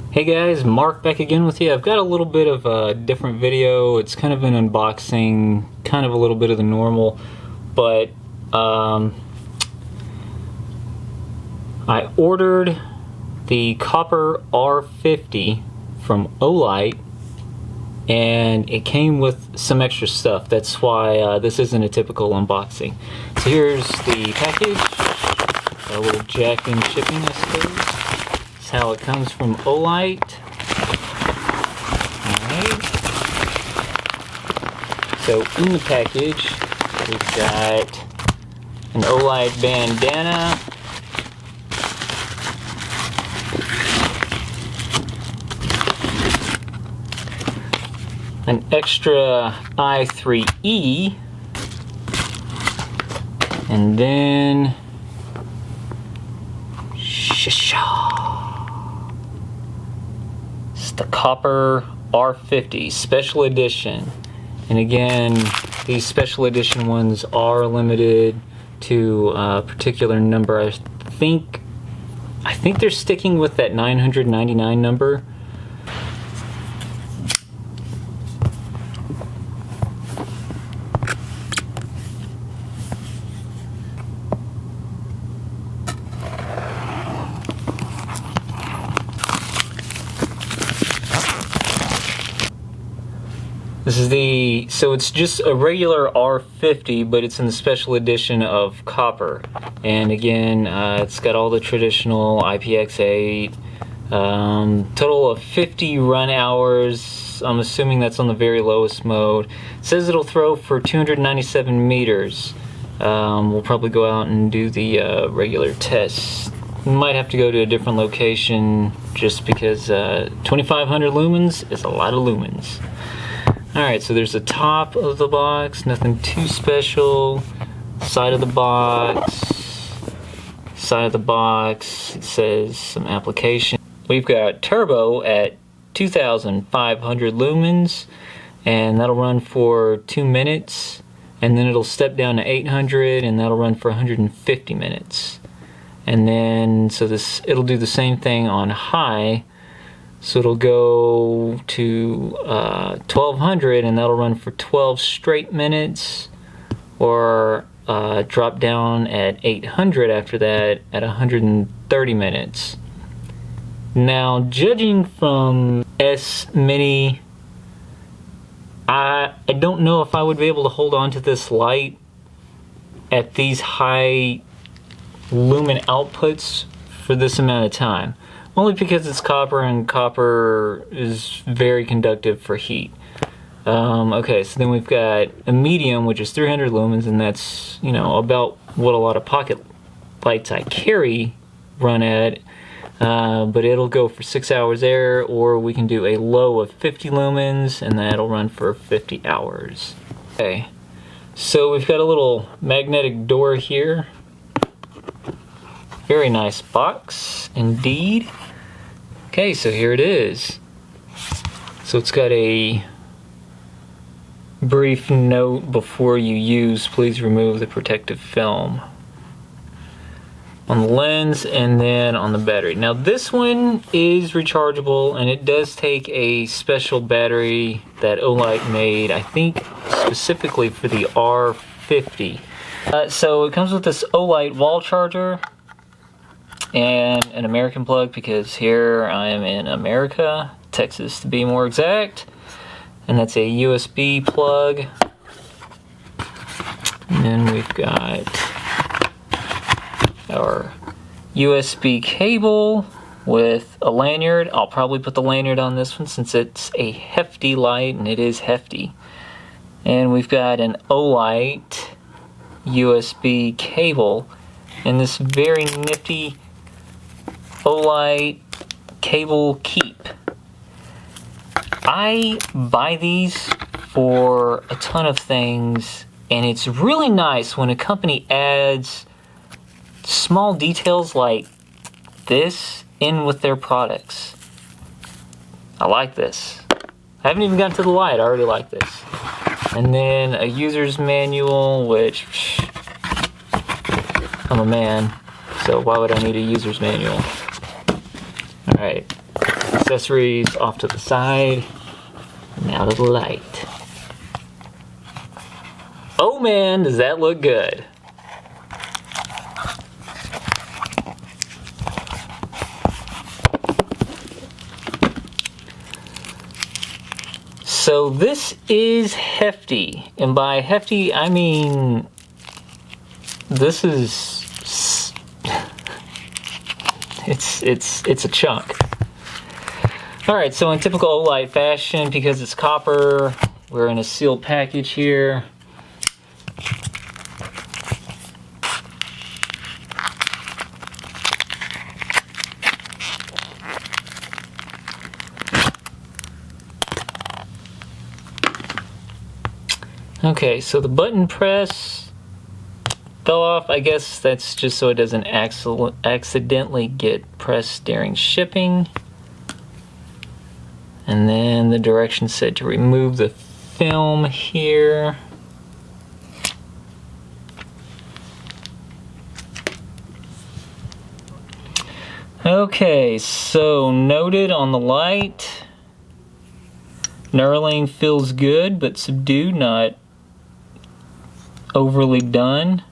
Hey guys, Mark back again with you. I've got a little bit of a different video. It's kind of an unboxing, kind of a little bit of the normal, but I ordered the Copper R50 from Olight, and it came with some extra stuff. That's why this isn't a typical unboxing. So here's the package, a little jack and shipping, I suppose. That's how it comes from Olight. Alright. So in the package, we've got an Olight bandana, an extra i3E, and then it's the Copper R50 Special Edition. And again, these special edition ones are limited to a particular number. I think they're sticking with that 999 number. This is so it's just a regular R50, but it's in the special edition of Copper. And again, it's got all the traditional IPX8, total of 50 run hours. I'm assuming that's on the very lowest mode. It says it'll throw for 297 meters. We'll probably go out and do the regular test. We might have to go to a different location just because 2,500 lumens is a lot of lumens. Alright, so there's the top of the box, nothing too special. Side of the box, it says some application. We've got turbo at 2,500 lumens, and that'll run for 2 minutes, and then it'll step down to 800, and that'll run for 150 minutes. And then, so it'll do the same thing on high. So it'll go to 1200, and that'll run for 12 straight minutes, or drop down at 800 after that at 130 minutes. Now, judging from S Mini, I don't know if I would be able to hold on to this light at these high lumen outputs for this amount of time. Only because it's copper, and copper is very conductive for heat. Okay, so then we've got a medium, which is 300 lumens, and that's, you know, about what a lot of pocket lights I carry run at. But it'll go for 6 hours there, or we can do a low of 50 lumens, and that'll run for 50 hours. Okay, so we've got a little magnetic door here. Very nice box, indeed. Okay, so here it is. So it's got a brief note: before you use, please remove the protective film on the lens and then on the battery. Now this one is rechargeable, and it does take a special battery that Olight made, I think specifically for the R50. So it comes with this Olight wall charger and an American plug, because here I am in America, Texas to be more exact, and that's a USB plug. And then we've got our USB cable with a lanyard. I'll probably put the lanyard on this one since it's a hefty light, and it is hefty. And we've got an Olight USB cable and this very nifty Olight cable keep. I buy these for a ton of things, and it's really nice when a company adds small details like this in with their products. I like this. I haven't even gotten to the light, I already like this. And then a user's manual, which I'm a man, so why would I need a user's manual? Alright, accessories off to the side. Now to the light. Oh man, does that look good? So this is hefty, and by hefty I mean this is it's a chunk. All right, so in typical Olight fashion, because it's copper, we're in a sealed package here. Okay, so the button press fell off. I guess that's just so it doesn't accidentally get pressed during shipping. And then the directions said to remove the film here. Okay, so noted on the light. Knurling feels good, but subdued, not overly done.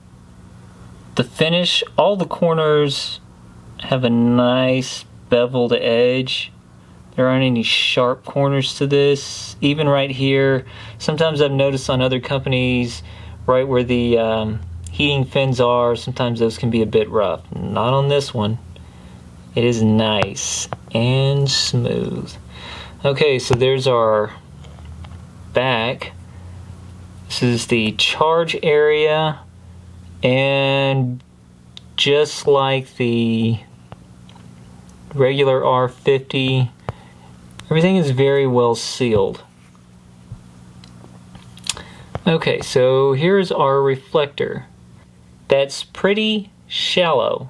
The finish, all the corners have a nice beveled edge. There aren't any sharp corners to this. Even right here, sometimes I've noticed on other companies, right where the heating fins are, sometimes those can be a bit rough. Not on this one. It is nice and smooth. Okay, so there's our back. This is the charge area, and just like the regular R50, everything is very well sealed. Okay, so here's our reflector. That's pretty shallow.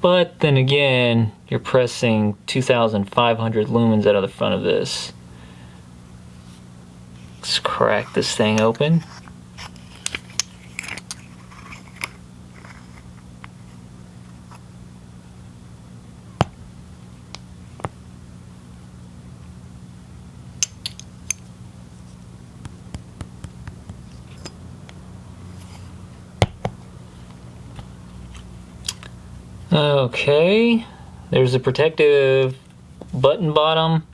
But then again, you're pressing 2,500 lumens out of the front of this. Let's crack this thing open. Okay, there's a protective button bottom,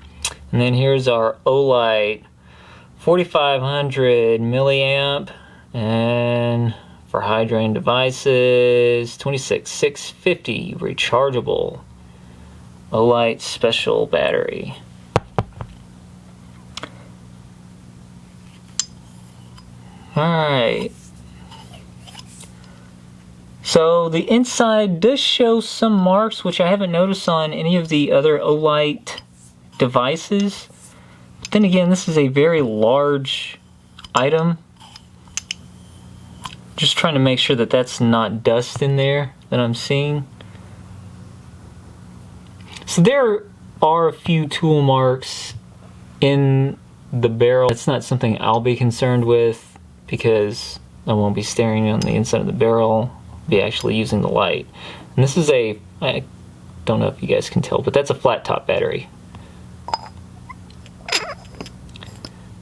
and then here's our Olight 4500 milliamp, and for high drain devices 26650 rechargeable Olight special battery. Alright, so the inside does show some marks, which I haven't noticed on any of the other Olight devices. But then again, this is a very large item. Just trying to make sure that that's not dust in there that I'm seeing. So there are a few tool marks in the barrel. It's not something I'll be concerned with because I won't be staring on the inside of the barrel. Be actually using the light. And this is a, I don't know if you guys can tell, but that's a flat top battery.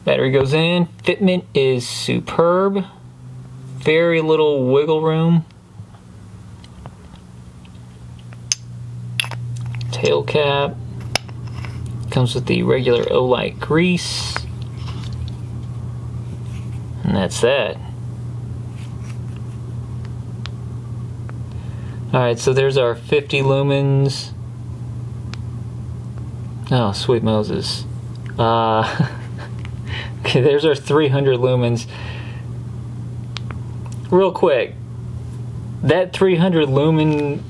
Battery goes in. Fitment is superb. Very little wiggle room. Tail cap. Comes with the regular Olight grease. And that's that. Alright, so there's our 50 lumens. Oh, sweet Moses. Okay, there's our 300 lumens. Real quick, that 300 lumen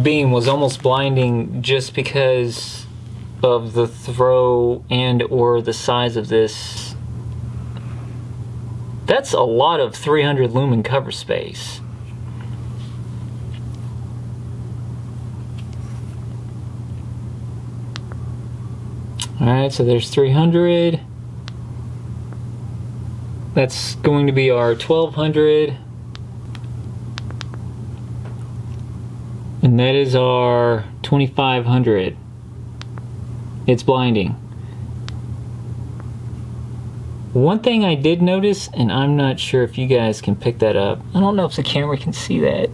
beam was almost blinding just because of the throw and or the size of this. That's a lot of 300 lumen cover space. Alright, so there's 300. That's going to be our 1200. And that is our 2500. It's blinding. One thing I did notice, and I'm not sure if you guys can pick that up. I don't know if the camera can see that.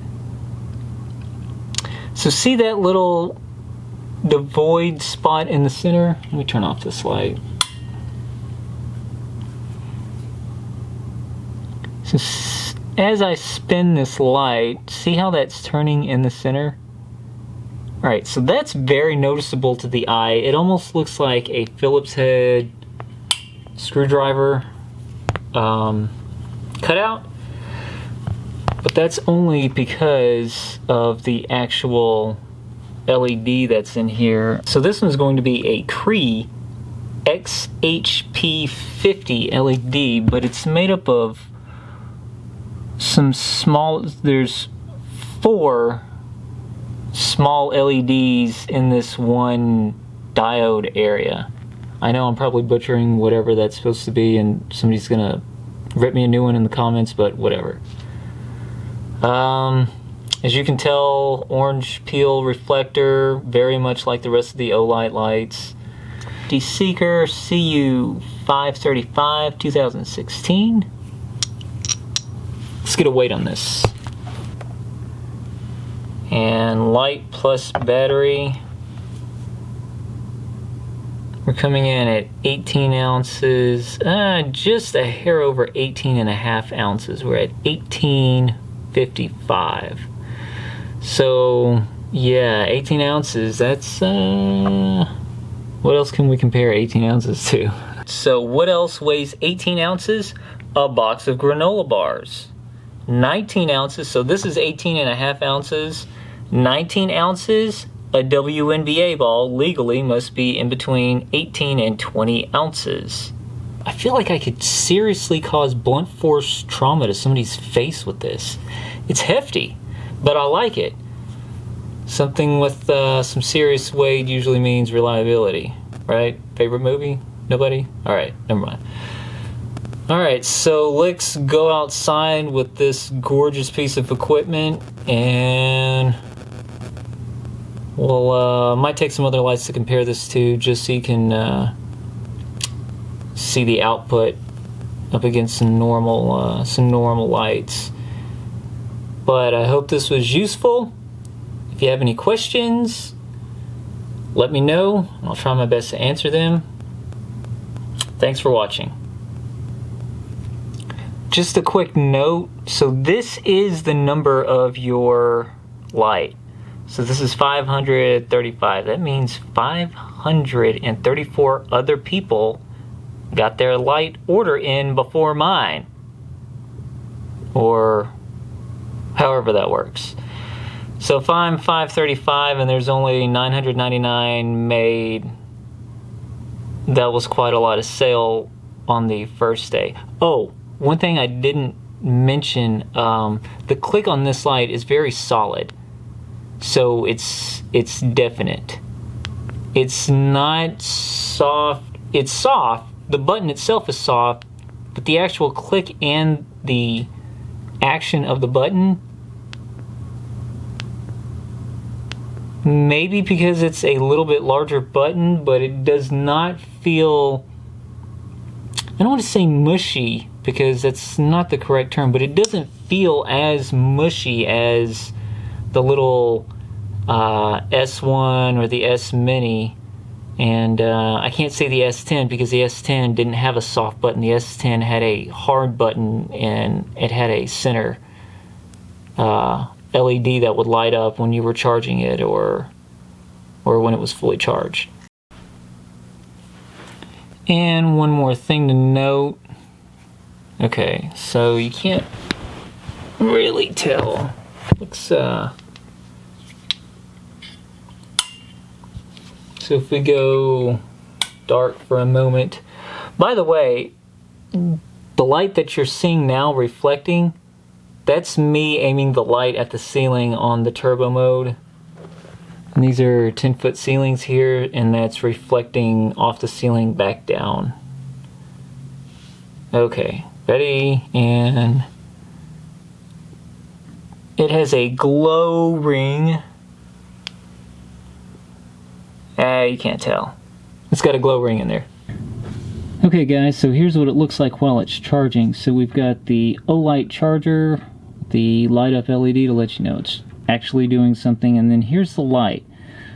So see that little void spot in the center? Let me turn off this light. So as I spin this light, see how that's turning in the center? Alright, so that's very noticeable to the eye. It almost looks like a Phillips head screwdriver cutout, but that's only because of the actual LED that's in here. So this one's going to be a Cree XHP50 LED, but it's made up of some small, there's 4 small LEDs in this one diode area. I know I'm probably butchering whatever that's supposed to be, and somebody's gonna rip me a new one in the comments, but whatever. As you can tell, orange peel reflector, very much like the rest of the Olight lights. R50 Seeker Cu 535 2016. Let's get a weight on this. And light plus battery. We're coming in at 18 ounces, just a hair over 18.5 ounces. We're at 1855. So, yeah, 18 ounces, that's, what else can we compare 18 ounces to? So what else weighs 18 ounces? A box of granola bars. 19 ounces, so this is 18.5 ounces. 19 ounces, a WNBA ball legally must be in between 18 and 20 ounces. I feel like I could seriously cause blunt force trauma to somebody's face with this. It's hefty, but I like it. Something with some serious weight usually means reliability, right? Favorite movie? Nobody? Alright, never mind. Alright, so let's go outside with this gorgeous piece of equipment, and we'll might take some other lights to compare this to, just so you can see the output up against some normal lights. But I hope this was useful. If you have any questions, let me know. I'll try my best to answer them. Thanks for watching. Just a quick note, so this is the number of your light. So this is 535. That means 534 other people got their light order in before mine. Or however that works. So if I'm 535 and there's only 999 made, that was quite a lot of sale on the first day. Oh, one thing I didn't mention, the click on this light is very solid. So it's definite. It's not soft. It's soft. The button itself is soft, but the actual click and the action of the button, maybe because it's a little bit larger button, but it does not feel, I don't want to say mushy because that's not the correct term, but it doesn't feel as mushy as the little S1 or the S Mini. And I can't say the S10 because the S10 didn't have a soft button. The S10 had a hard button, and it had a center LED that would light up when you were charging it or when it was fully charged. And one more thing to note. Okay, so you can't really tell. Looks so if we go dark for a moment. By the way, the light that you're seeing now reflecting, that's me aiming the light at the ceiling on the turbo mode. And these are 10-foot ceilings here, and that's reflecting off the ceiling back down. Okay, ready, and it has a glow ring You can't tell. It's got a glow ring in there. Okay guys, so here's what it looks like while it's charging. So we've got the Olight charger, the light up LED to let you know it's actually doing something, and then here's the light.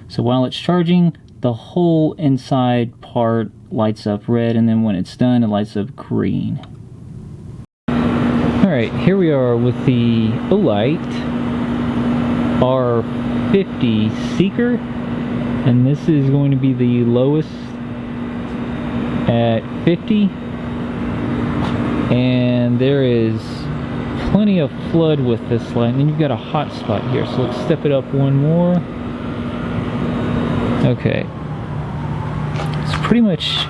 So while it's charging, the whole inside part lights up red, and then when it's done, it lights up green. Alright, here we are with the Olight R50 Seeker, and this is going to be the lowest at 50, and there is plenty of flood with this light, and then you've got a hot spot here, so let's step it up one more. Okay, it's pretty much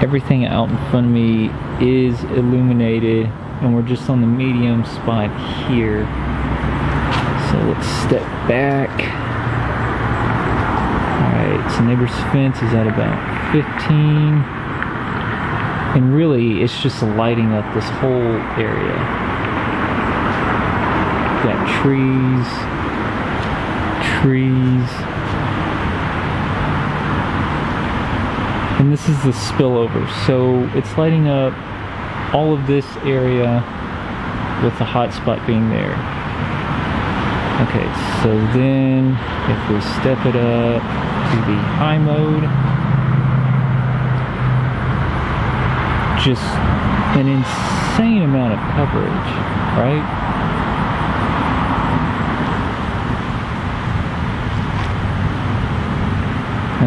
everything out in front of me is illuminated, and we're just on the medium spot here. So let's step back. Alright, so neighbor's fence is at about 15. And really, it's just lighting up this whole area. Got trees. And this is the spillover. So it's lighting up all of this area with the hot spot being there. Okay, so then if we step it up to the high mode, just an insane amount of coverage, right?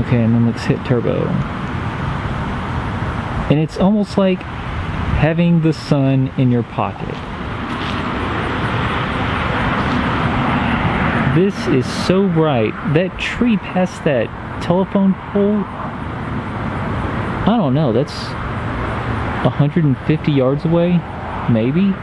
Okay, and then let's hit turbo. And it's almost like having the sun in your pocket. This is so bright. That tree past that telephone pole, I don't know, that's 150 yards away, maybe?